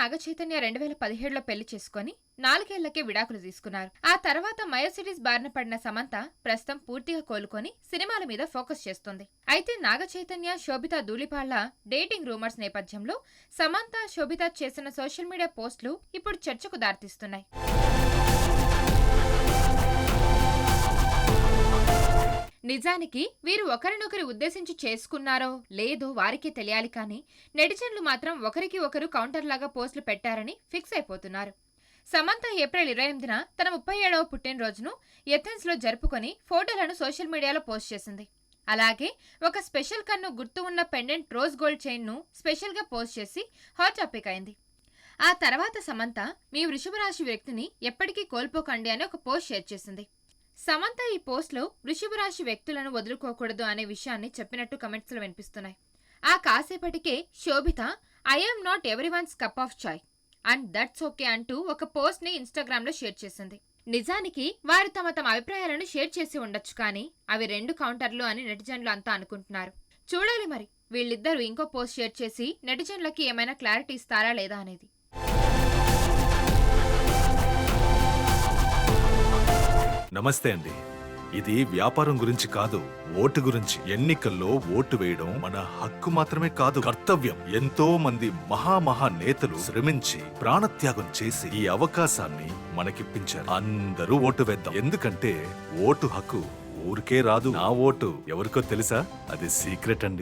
నాగచైతన్య 2017లో పెళ్లి చేసుకుని 4 ఏళ్లకే విడాకులు తీసుకున్నారు. ఆ తర్వాత మయోసిటిస్ బారిన పడిన సమంత ప్రస్తుతం పూర్తిగా కోలుకొని సినిమాల మీద ఫోకస్ చేస్తుంది. అయితే నాగచైతన్య, శోభిత ధూళిపాళ్ల డేటింగ్ రూమర్స్ నేపథ్యంలో సమంత, శోభిత చేసిన సోషల్ మీడియా పోస్టులు ఇప్పుడు చర్చకు దారితీస్తున్నాయి. నిజానికి వీరు ఒకరినొకరు ఉద్దేశించి చేసుకున్నారో లేదో వారికే తెలియాలి కానీ నెటిజన్లు మాత్రం ఒకరికి ఒకరు కౌంటర్లాగా పోస్టులు పెట్టారని ఫిక్స్ అయిపోతున్నారు. సమంత ఏప్రిల్ 28న తన 37వ పుట్టినరోజును ఎథెన్స్ లో జరుపుకొని ఫోటోలను సోషల్ మీడియాలో పోస్ట్ చేసింది. అలాగే ఒక స్పెషల్ కన్ను గుర్తు ఉన్న పెండెంట్ రోజ్ గోల్డ్ చైన్ ను స్పెషల్ గా పోస్ట్ చేసి హాట్ టాపిక్ అయింది. ఆ తర్వాత సమంత మీ వృషభ రాశి వ్యక్తిని ఎప్పటికీ కోల్పోకండి అని ఒక పోస్ట్ షేర్ చేసింది. సమంత ఈ పోస్ట్లో వృషభ రాశి వ్యక్తులను వదులుకోకూడదు అనే విషయాన్ని చెప్పినట్టు కమెంట్స్ లో వినిపిస్తున్నాయి. ఆ కాసేపటికే Sobhita I'm not everyone's cup of chai and that's okay అంటూ ఒక పోస్ట్ ని ఇన్స్టాగ్రామ్ లో షేర్ చేసింది. నిజానికి వారు తమ అభిప్రాయాలను షేర్ చేసి ఉండొచ్చు కానీ అవి 2 కౌంటర్లు అని నెటిజన్లు అంతా అనుకుంటున్నారు. చూడాలి మరి వీళ్ళిద్దరూ ఇంకో పోస్ట్ షేర్ చేసి నెటిజన్లకి ఏమైనా క్లారిటీ ఇస్తారా లేదా అనేది. నమస్తే అండి. ఇది వ్యాపారం గురించి కాదు, ఓటు గురించి. ఎన్నికల్లో ఓటు వేయడం మన హక్కు మాత్రమే కాదు, కర్తవ్యం. ఎంతో మంది మహా నేతలు శ్రమించి ప్రాణత్యాగం చేసి ఈ అవకాశాన్ని మనకిప్పించారు. అందరూ ఓటు వేద్దాం. ఎందుకంటే ఓటు హక్కు ఊరికే రాదు. నా ఓటు ఎవరికో తెలుసా? అది సీక్రెట్ అండి.